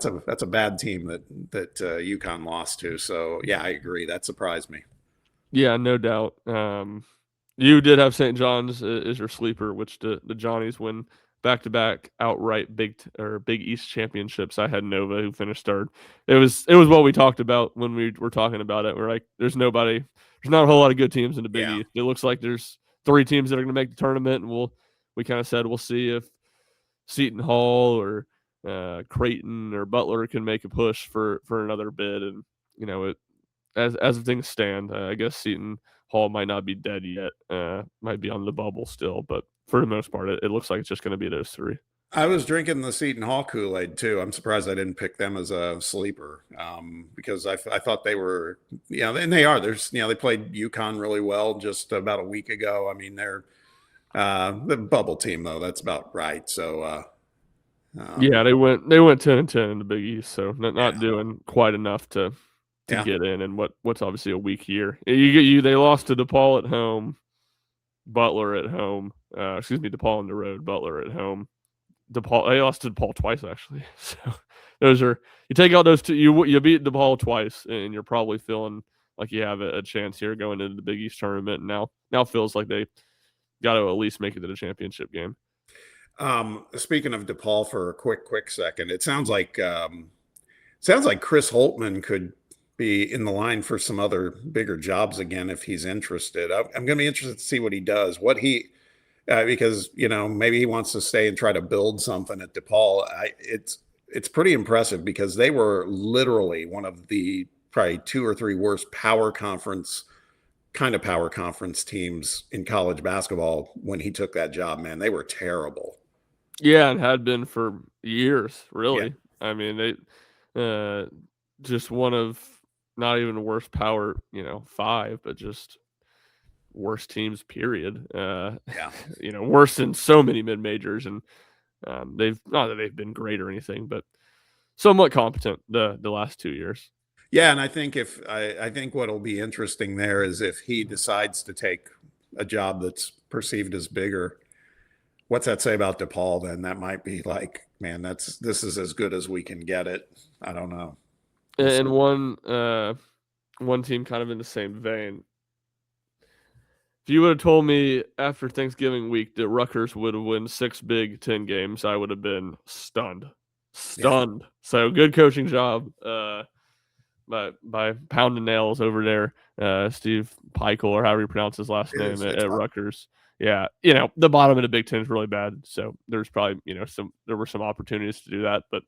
a bad team that UConn lost to. So yeah, I agree. That surprised me. Yeah, no doubt. You did have St. John's as your sleeper, which the Johnnies win back-to-back outright Big East championships. I had Nova, who finished third. It was what we talked about when we were talking about it. We're like, there's not a whole lot of good teams in the Big East. It looks like there's 3 teams that are going to make the tournament, and we kind of said we'll see if Seton Hall or Creighton or Butler can make a push for another bid. And as things stand, I guess Seton Hall might not be dead yet, might be on the bubble still, but for the most part, it looks like it's just going to be those 3. I was drinking the Seton Hall Kool-Aid too. I'm surprised I didn't pick them as a sleeper because I thought they were, and they are. They played UConn really well just about a week ago. I mean, they're the bubble team though. That's about right. So yeah, they went 10-10 in the Big East, so not doing quite enough to get in what's obviously a week year. They lost to DePaul at home, Butler at home. DePaul on the road, Butler at home. They lost to DePaul twice actually. So those are, you take out those 2, you beat DePaul twice, and you're probably feeling like you have a chance here going into the Big East tournament. And now feels like they got to at least make it to the championship game. Speaking of DePaul for a quick second, it sounds like Chris Holtman could be in the line for some other bigger jobs again if he's interested. I'm going to be interested to see what he does. Because maybe he wants to stay and try to build something at DePaul. It's pretty impressive because they were literally one of the probably 2 or 3 worst power conference teams in college basketball when he took that job. Man, they were terrible. Yeah, and had been for years, really. Yeah. I mean, they just one of not even the worst power, 5, but just worst teams, period. Worse than so many mid-majors, and they've not that they've been great or anything, but somewhat competent the last 2 years. Yeah, and I think I think what'll be interesting there is if he decides to take a job that's perceived as bigger. What's that say about DePaul then? That might be like, man, this is as good as we can get it. I don't know. And one team kind of in the same vein. If you would have told me after Thanksgiving week that Rutgers would win 6 Big Ten games, I would have been stunned. Yeah. So good coaching job by pounding nails over there. Steve Peichel, or however you pronounce his last name at Rutgers. Yeah, the bottom of the Big Ten is really bad, so there's probably there were some opportunities to do that, but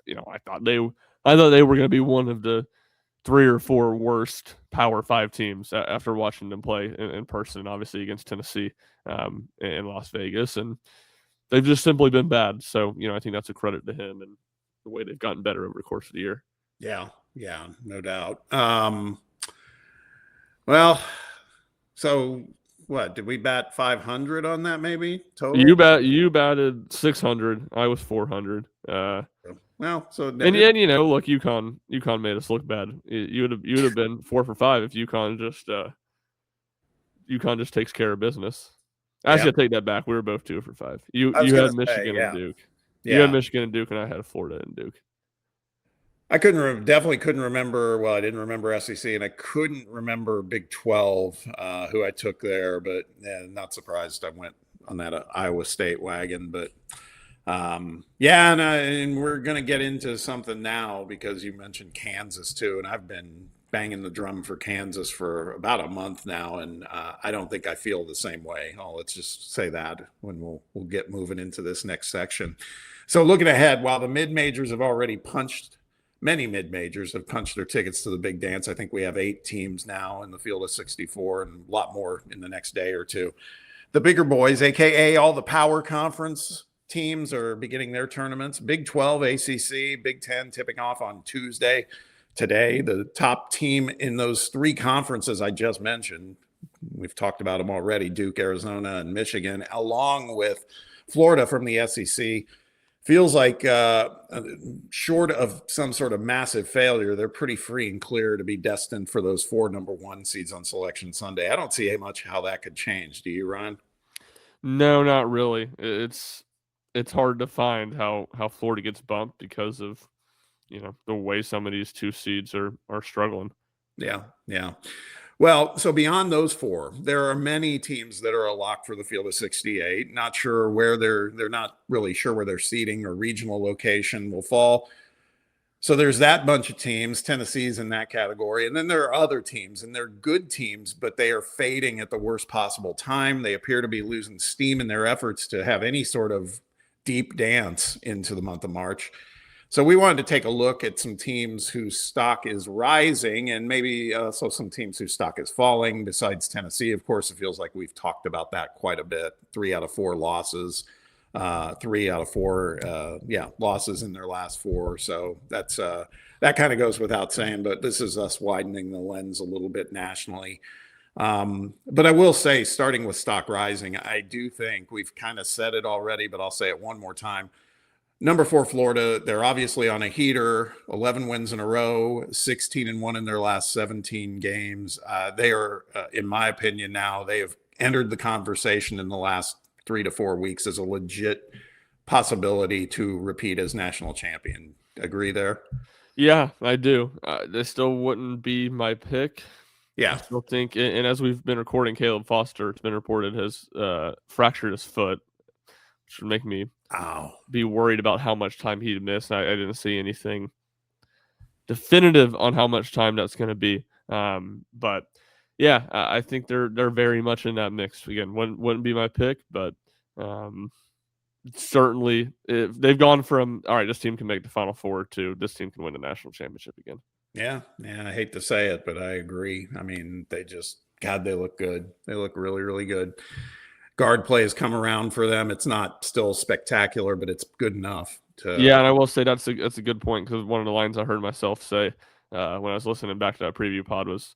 I thought they were going to be one of the 3 or 4 worst Power 5 teams after watching them play in person, obviously against Tennessee in Las Vegas, and they've just simply been bad. So I think that's a credit to him and the way they've gotten better over the course of the year. Yeah. Yeah, no doubt. Well, so what did we bat 500 on that maybe total? You batted 600. I was 400. Well, so And you know, look, UConn made us look bad. You would have been 4 for 5 if UConn just takes care of business. yeah, Actually, I take that back. We were both 2 for 5. I was You gonna had say, Michigan and yeah, Duke. You had yeah. Michigan and Duke, and I had Florida and Duke. I definitely couldn't remember. Well, I didn't remember SEC, and I couldn't remember Big 12, who I took there. But yeah, not surprised I went on that Iowa State wagon. But yeah, and we're gonna get into something now because you mentioned Kansas too, and I've been banging the drum for Kansas for about a month now, and I don't think I feel the same way. Oh, let's just say that when we'll get moving into this next section. So looking ahead, while the mid majors have already punched. Many mid majors have punched their tickets to the big dance. I think we have 8 teams now in the field of 64 and a lot more in the next day or two. The bigger boys, AKA all the power conference teams, are beginning their tournaments. Big 12, ACC, Big 10 tipping off on Tuesday. Today, the top team in those 3 conferences I just mentioned, we've talked about them already, Duke, Arizona, and Michigan, along with Florida from the SEC. Feels like short of some sort of massive failure, they're pretty free and clear to be destined for those 4 number 1 seeds on Selection Sunday. I don't see much how that could change. Do you, Ryan? No, not really. It's hard to find how Florida gets bumped because of the way some of these 2 seeds are struggling. Yeah, yeah. Well, so beyond those 4, there are many teams that are a lock for the field of 68. Not sure where they're not really sure where their seating or regional location will fall. So there's that bunch of teams. Tennessee's in that category. And then there are other teams, and they're good teams, but they are fading at the worst possible time. They appear to be losing steam in their efforts to have any sort of deep dance into the month of March. So we wanted to take a look at some teams whose stock is rising and maybe also some teams whose stock is falling. Besides Tennessee, of course, it feels like we've talked about that quite a bit. 3 out of 4 losses, 3 out of 4, losses in their last 4. So that's that kind of goes without saying. But this is us widening the lens a little bit nationally. But I will say, starting with stock rising, I do think we've kind of said it already, but I'll say it one more time. Number 4, Florida, they're obviously on a heater, 11 wins in a row, 16-1 in their last 17 games. They are, in my opinion now, they have entered the conversation in the last 3 to 4 weeks as a legit possibility to repeat as national champion. Agree there? Yeah, I do. They still wouldn't be my pick. I Yeah. still think, and as we've been recording, Caleb Foster, it's been reported, has fractured his foot, which would make me be worried about how much time he'd miss. I didn't see anything definitive on how much time that's going to be. But yeah, I think they're very much in that mix. Again, wouldn't be my pick, but certainly if they've gone from, all right, this team can make the Final Four, to this team can win the national championship again. Yeah. I hate to say it, but I agree. I mean, they look good. They look really, really good. Guard play has come around for them. It's not still spectacular, but it's good enough to. Yeah, and I will say that's a good point, because one of the lines I heard myself say when I was listening back to that preview pod was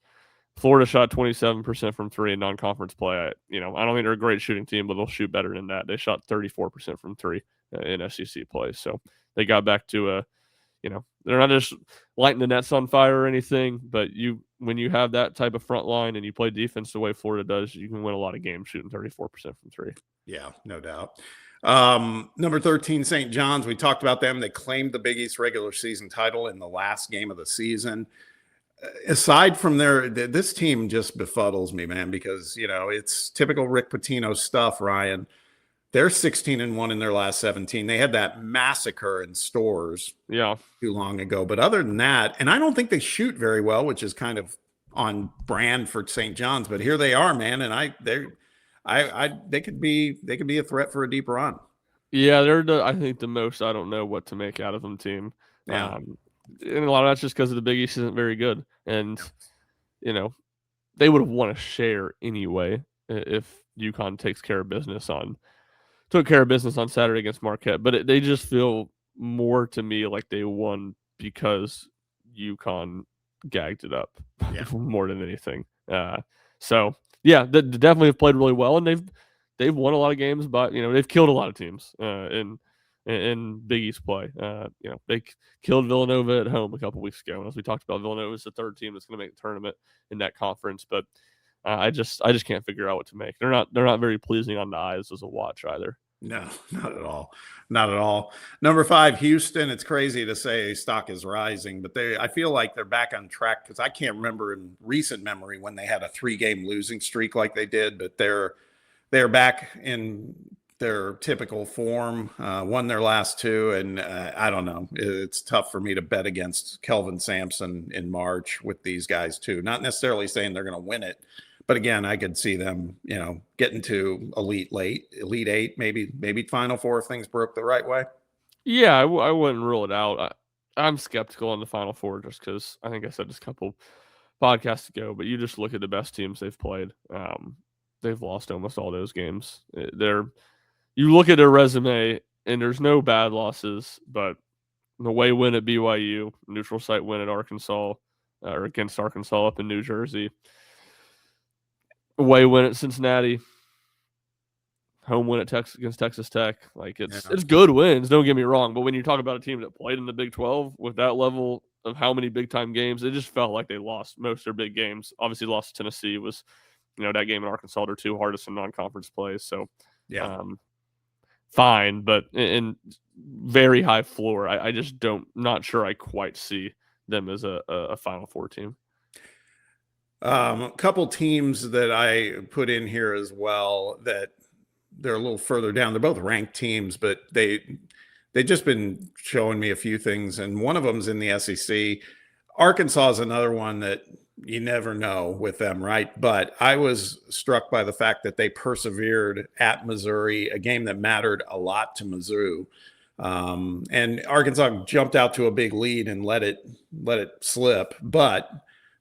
Florida shot 27% from 3 in non-conference play. I don't think they're a great shooting team, but they'll shoot better than that. They shot 34% from 3 in SEC play, so they got back to they're not just lighting the nets on fire or anything, but when you have that type of front line and you play defense the way Florida does, you can win a lot of games shooting 34% from 3. Yeah, no doubt. Number 13, St. John's. We talked about them. They claimed the Big East regular season title in the last game of the season. Aside from this team just befuddles me, man, because, it's typical Rick Pitino stuff, Ryan. They're 16-1 in their last 17. They had that massacre in Stores too long ago. But other than that, and I don't think they shoot very well, which is kind of on brand for St. John's. But here they are, man, and they could be a threat for a deep run. Yeah, they're I think the most I don't know what to make out of them team. Yeah. And a lot of that's just because the Big East isn't very good, and they would have won a share anyway if UConn took care of business on Saturday against Marquette. But they just feel more to me like they won because UConn gagged it up Yeah. more than anything. So yeah, they definitely have played really well, and they've won a lot of games, but they've killed a lot of teams in Big East play. They killed Villanova at home a couple weeks ago, and as we talked about, Villanova is the third team that's going to make the tournament in that conference. But I just can't figure out what to make. They're not very pleasing on the eyes as a watch either. No, not at all. Not at all. Number 5, Houston. It's crazy to say stock is rising, but I feel like they're back on track, because I can't remember in recent memory when they had a 3-game losing streak like they did, but they're back in their typical form, won their last 2. And I don't know. It's tough for me to bet against Kelvin Sampson in March with these guys too. Not necessarily saying they're going to win it, but again, I could see them, getting to Elite 8, maybe Final 4 if things broke the right way. Yeah, I wouldn't rule it out. I'm skeptical on the Final 4 just because I think I said this a couple podcasts ago, but you just look at the best teams they've played. They've lost almost all those games. You look at their resume, and there's no bad losses, but the away win at BYU, neutral site win at Arkansas, or against Arkansas up in New Jersey, away win at Cincinnati, home win at against Texas Tech. Like it's good wins, don't get me wrong, but when you talk about a team that played in the Big 12 with that level of how many big time games, it just felt like they lost most of their big games. Obviously, lost to Tennessee was, that game in Arkansas, their 2 hardest in non-conference plays. So, fine, but in very high floor. I just not sure I quite see them as a Final 4 team. A couple teams that I put in here as well that they're a little further down. They're both ranked teams, but they've just been showing me a few things, and one of them's in the SEC. Arkansas is another one that you never know with them, right? But I was struck by the fact that they persevered at Missouri, a game that mattered a lot to Mizzou. And Arkansas jumped out to a big lead and let it slip, but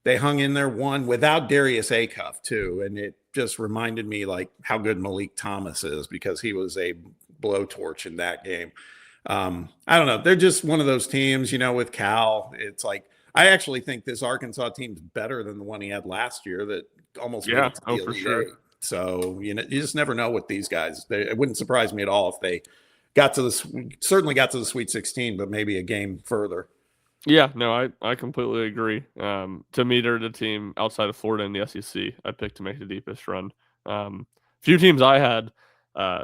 they hung in there, won without Darius Acuff too. And it just reminded me like how good Malik Thomas is, because he was a blowtorch in that game. I don't know. They're just one of those teams, with Cal. It's like, I actually think this Arkansas team's better than the one he had last year that almost made it to the Elite sure. 8. So, you just never know with these guys. It wouldn't surprise me at all if they certainly got to the Sweet 16, but maybe a game further. Yeah, no, I completely agree. To me, they're the team outside of Florida in the SEC I picked to make the deepest run. Few teams I had,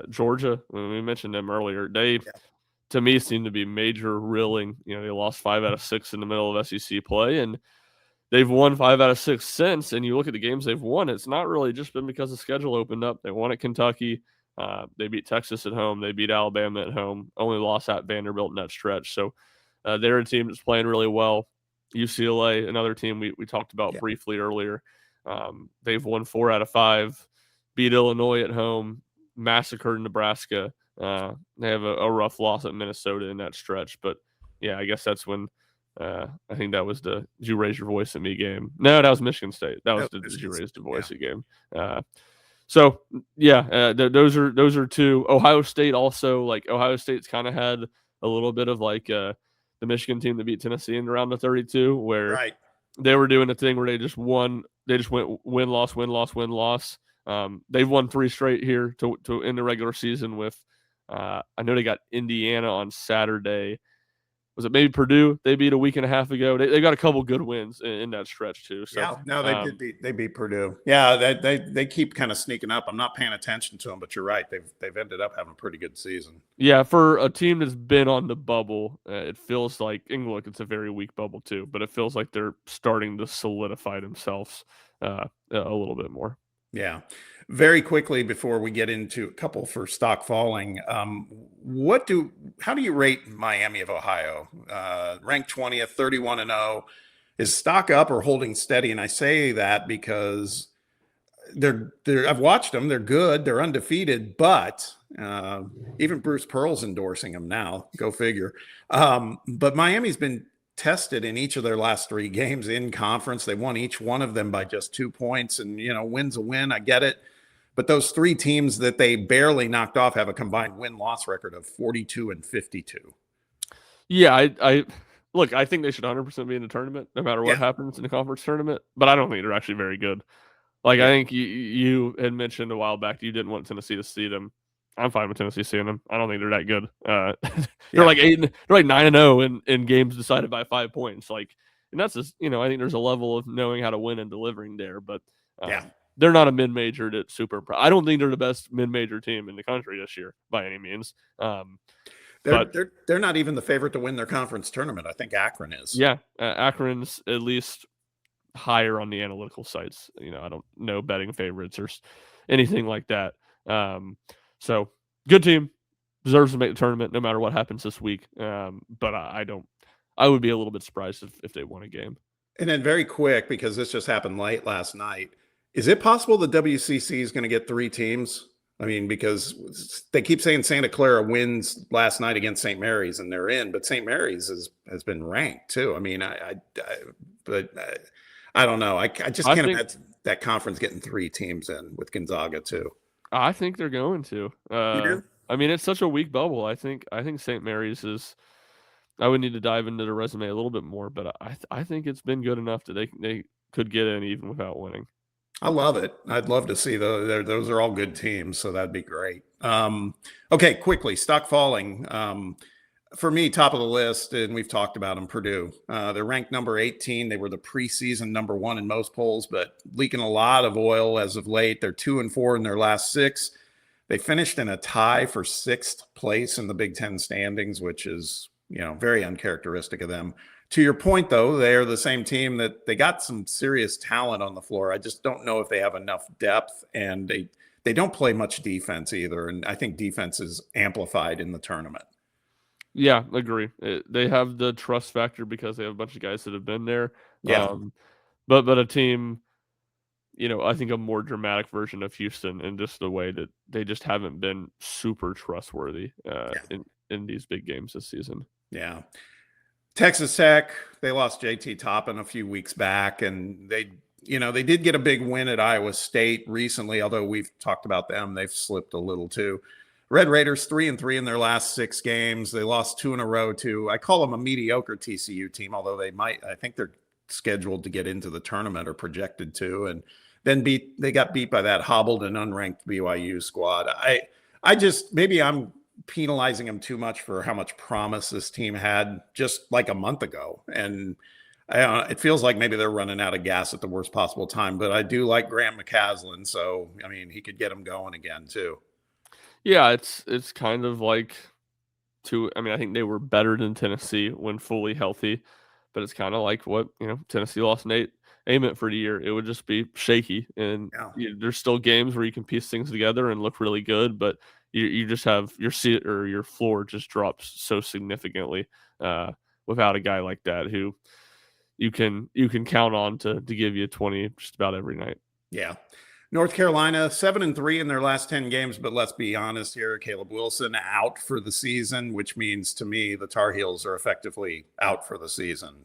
Georgia, when we mentioned them earlier, they to me seem to be major reeling. They lost 5 out of 6 in the middle of SEC play, and they've won 5 out of 6 since. And you look at the games they've won, it's not really just been because the schedule opened up. They won at Kentucky. They beat Texas at home. They beat Alabama at home. Only lost at Vanderbilt in that stretch. So they're a team that's playing really well. UCLA, another team we talked about briefly earlier. They've won 4 out of 5, beat Illinois at home, massacred Nebraska. They have a rough loss at Minnesota in that stretch. But, yeah, I guess that's when I think that was the Did You Raise Your Voice at Me game. No, that was Michigan State. That was the Did You Raise Your Voice game. So, those are 2. Ohio State also, like, Ohio State's kind of had a little bit of, like, the Michigan team that beat Tennessee in the round of 32, where they were doing a thing where they just went win, loss, win, loss, win, loss. They've won 3 straight here to end the regular season with, I know they got Indiana on Saturday. Was it maybe Purdue they beat a week and a half ago? They got a couple good wins in that stretch too. So they beat Purdue. Yeah, they keep kind of sneaking up. I'm not paying attention to them, but you're right. They've ended up having a pretty good season. Yeah, for a team that's been on the bubble, it feels like, and look, it's a very weak bubble too, but it feels like they're starting to solidify themselves a little bit more. Yeah. Very quickly before we get into a couple for stock falling, how do you rate Miami of Ohio? Ranked 20th, 31-0. Is stock up or holding steady? And I say that because I've watched them. They're good. They're undefeated, but even Bruce Pearl's endorsing them now. Go figure. But Miami's been tested in each of their last 3 games in conference. They won each one of them by just 2 points, and win's a win. I get it. But those 3 teams that they barely knocked off have a combined win-loss record of 42 and 52. Yeah, look, I think they should 100% be in the tournament no matter what Yeah. happens in the conference tournament, but I don't think they're actually very good. Like, I Yeah. think you had mentioned a while back you didn't want Tennessee to see them. I'm fine with Tennessee seeing them. I don't think they're that good. They're Yeah. like they're like 9-0 in games decided by 5 points. Like, and that's just I think there's a level of knowing how to win and delivering there, but Yeah. they're not a mid-major that's super. I don't think they're the best mid-major team in the country this year by any means. But They're not even the favorite to win their conference tournament. I think Akron is. yeah, Akron's at least higher on the analytical sites. I don't know betting favorites or anything like that. So good team, deserves to make the tournament no matter what happens this week. But I don't. I would be a little bit surprised if they won a game. And then very quick, because this just happened late last night, is it possible the WCC is going to get 3 teams? I mean, because they keep saying Santa Clara wins last night against St. Mary's and they're in, but St. Mary's has been ranked too. I mean, I don't know. I just can't imagine that conference getting 3 teams in with Gonzaga too. I think they're going to. You do? I mean, it's such a weak bubble. I think St. Mary's is. I would need to dive into the resume a little bit more, but I think it's been good enough that they could get in even without winning. I love it. I'd love to see those are all good teams, so that'd be great. Okay, quickly, stock falling. For me, top of the list, and we've talked about them, Purdue. They're ranked number 18. They were the preseason number 1 in most polls, but leaking a lot of oil as of late. They're 2-4 in their last 6. They finished in a tie for 6th place in the Big Ten standings, which is very uncharacteristic of them. To your point, though, they are the same team that they got some serious talent on the floor. I just don't know if they have enough depth, and they don't play much defense either. And I think defense is amplified in the tournament. Yeah, agree. They have the trust factor because they have a bunch of guys that have been there. Yeah. But a team, I think a more dramatic version of Houston in just the way that they just haven't been super trustworthy in these big games this season. Yeah. Texas Tech, they lost JT Toppin a few weeks back, and they did get a big win at Iowa State recently, although we've talked about them. They've slipped a little too. Red Raiders 3-3 in their last 6 games. They lost 2 in a row to, I call them a mediocre TCU team, although I think they're scheduled to get into the tournament or projected to, and then they got beat by that hobbled and unranked BYU squad. I just, maybe I'm penalizing them too much for how much promise this team had just like a month ago. And it feels like maybe they're running out of gas at the worst possible time, but I do like Grant McCaslin. So, I mean, he could get them going again too. Yeah, it's kind of like I think they were better than Tennessee when fully healthy, but it's kind of like what, Tennessee lost Nate Ament for the year. It would just be shaky. And there's still games where you can piece things together and look really good, but you just have your seat or your floor just drops so significantly without a guy like that who you can count on to give you 20 just about every night. Yeah. North Carolina 7-3 in their last 10 games, but let's be honest here, Caleb Wilson out for the season, which means to me the Tar Heels are effectively out for the season.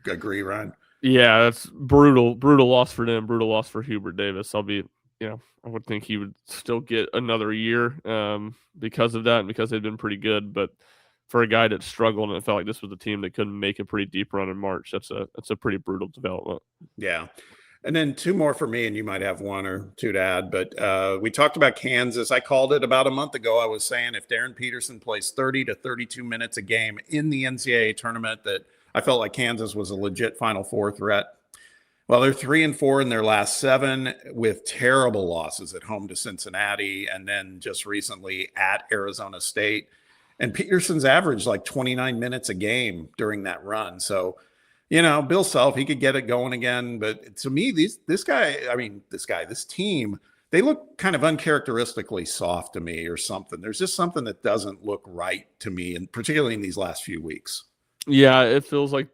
Agree, Ryan? Yeah, that's brutal loss for them, brutal loss for Hubert Davis. I would think he would still get another year because of that and because they've been pretty good. But for a guy that struggled and it felt like this was a team that couldn't make a pretty deep run in March, that's a pretty brutal development. Yeah. And then 2 more for me, and you might have 1 or 2 to add. But we talked about Kansas. I called it about a month ago. I was saying if Darren Peterson plays 30 to 32 minutes a game in the NCAA tournament, that I felt like Kansas was a legit Final Four threat. Well, they're 3-4 in their last 7 with terrible losses at home to Cincinnati and then just recently at Arizona State. And Peterson's averaged like 29 minutes a game during that run. So, Bill Self, he could get it going again. But to me, this team, they look kind of uncharacteristically soft to me or something. There's just something that doesn't look right to me, and particularly in these last few weeks. Yeah, it feels like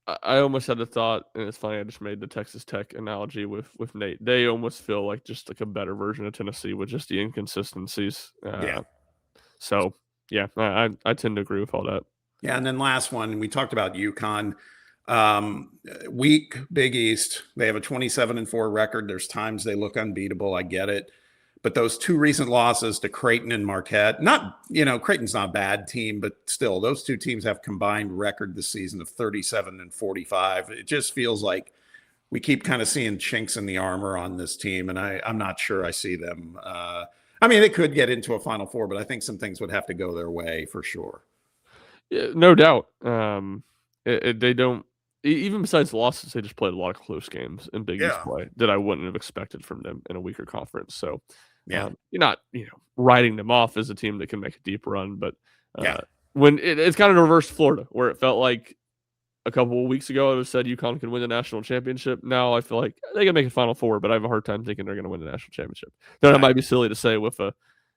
I almost had a thought, and it's funny, I just made the Texas Tech analogy with Nate. They almost feel like just like a better version of Tennessee with just the inconsistencies. So, yeah, I tend to agree with all that. Yeah, and then last one, we talked about UConn. Weak Big East. They have a 27-4 record. There's times they look unbeatable. I get it. But those two recent losses to Creighton and Marquette, Creighton's not a bad team, but still, those two teams have combined record this season of 37 and 45. It just feels like we keep kind of seeing chinks in the armor on this team, and I'm not sure I see them. They could get into a Final Four, but I think some things would have to go their way for sure. Yeah, no doubt. They don't. Even besides losses, they just played a lot of close games in Big East play that I wouldn't have expected from them in a weaker conference. So, you're not writing them off as a team that can make a deep run, but when it's kind of reversed Florida, where it felt like a couple of weeks ago I said UConn can win the national championship. Now I feel like they can make a Final Four, but I have a hard time thinking they're going to win the national championship. Then it might be silly to say with a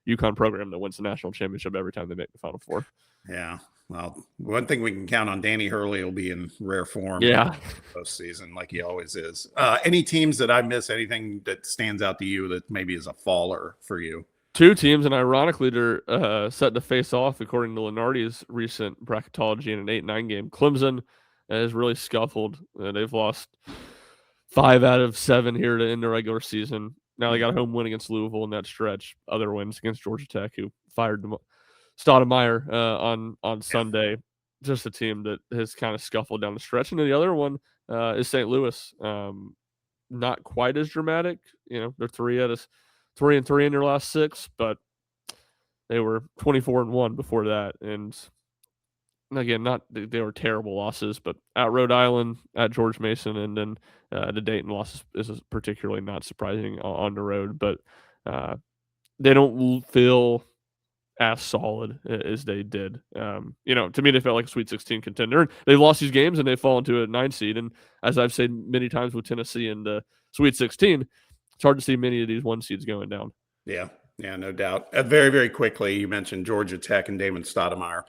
UConn program that wins the national championship every time they make the Final Four. Yeah. Well, one thing we can count on, Danny Hurley will be in rare form. Postseason, like he always is. Any teams that I miss? Anything that stands out to you that maybe is a faller for you? Two teams, and ironically, they're set to face off according to Lenardi's recent bracketology in an 8-9 game. Clemson has really scuffled. They've lost 5 out of 7 here to end the regular season. Now they got a home win against Louisville in that stretch. Other wins against Georgia Tech, who fired Stoudemire on Sunday. Just a team that has kind of scuffled down the stretch. And then the other one is St. Louis. Not quite as dramatic. They're 3-3 in their last 6, but they were 24-1 before that. And again, they were terrible losses, but at Rhode Island, at George Mason, and then the Dayton loss is particularly not surprising on the road. But they don't feel as solid as they did. To me, they felt like a Sweet 16 contender. They lost these games and they fall into a 9 seed. And as I've said many times with Tennessee and the Sweet 16, it's hard to see many of these 1 seeds going down. Yeah, no doubt. Very, very quickly, you mentioned Georgia Tech and Damon Stoudemire.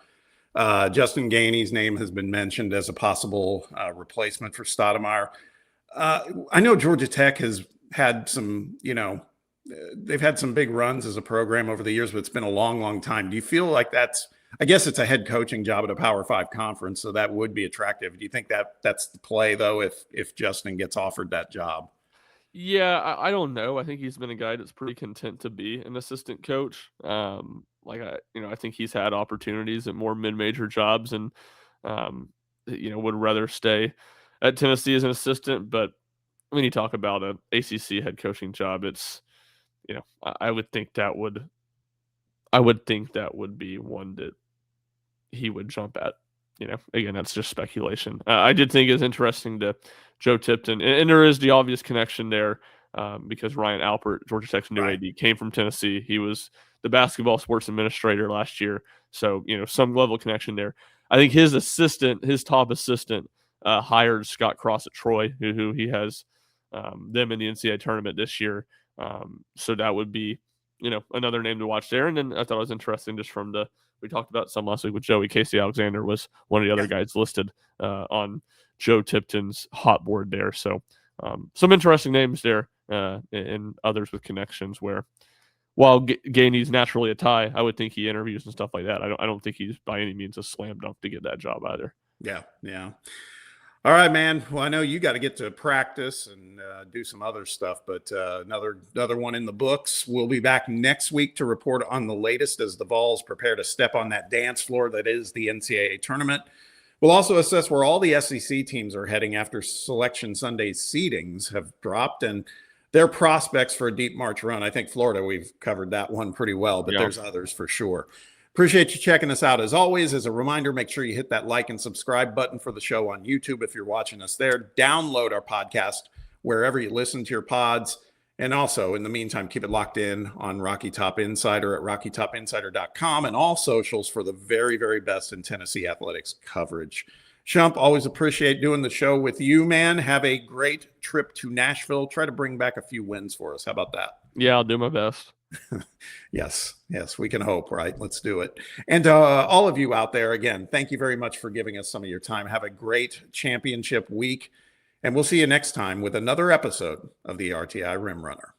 Justin Gainey's name has been mentioned as a possible replacement for Stoudemire. I know Georgia Tech has had some, they've had some big runs as a program over the years, but it's been a long, long time. Do you feel like I guess it's a head coaching job at a Power 5 conference, so that would be attractive. Do you think that's the play, though, if Justin gets offered that job? Yeah, I don't know. I think he's been a guy that's pretty content to be an assistant coach. I think he's had opportunities at more mid-major jobs and, would rather stay at Tennessee as an assistant. But when you talk about an ACC head coaching job, it's, I would think that would be one that he would jump at. Again, that's just speculation. I did think it's interesting to Joe Tipton, and there is the obvious connection there because Ryan Alpert, Georgia Tech's new AD, came from Tennessee. He was the basketball sports administrator last year, so some level of connection there. I think his top assistant, hired Scott Cross at Troy, who he has them in the NCAA tournament this year. So that would be another name to watch there. And then I thought it was interesting just we talked about some last week with Joey. Casey Alexander was one of the other guys listed on Joe Tipton's hot board there. So some interesting names there and others with connections where while Gainey's naturally a tie, I would think he interviews and stuff like that. I don't think he's by any means a slam dunk to get that job either. Yeah. All right, man. Well, I know you got to get to practice and do some other stuff, but another one in the books. We'll be back next week to report on the latest as the Vols prepare to step on that dance floor that is the NCAA tournament. We'll also assess where all the SEC teams are heading after Selection Sunday's seedings have dropped and their prospects for a deep March run. I think Florida, we've covered that one pretty well, but there's others for sure. Appreciate you checking us out. As always, as a reminder, make sure you hit that like and subscribe button for the show on YouTube if you're watching us there. Download our podcast wherever you listen to your pods. And also, in the meantime, keep it locked in on Rocky Top Insider at rockytopinsider.com and all socials for the very, very best in Tennessee athletics coverage. Shump, always appreciate doing the show with you, man. Have a great trip to Nashville. Try to bring back a few wins for us. How about that? Yeah, I'll do my best. Yes, we can hope, right? Let's do it. And all of you out there, again, thank you very much for giving us some of your time. Have a great championship week, and we'll see you next time with another episode of the RTI Rim Runner.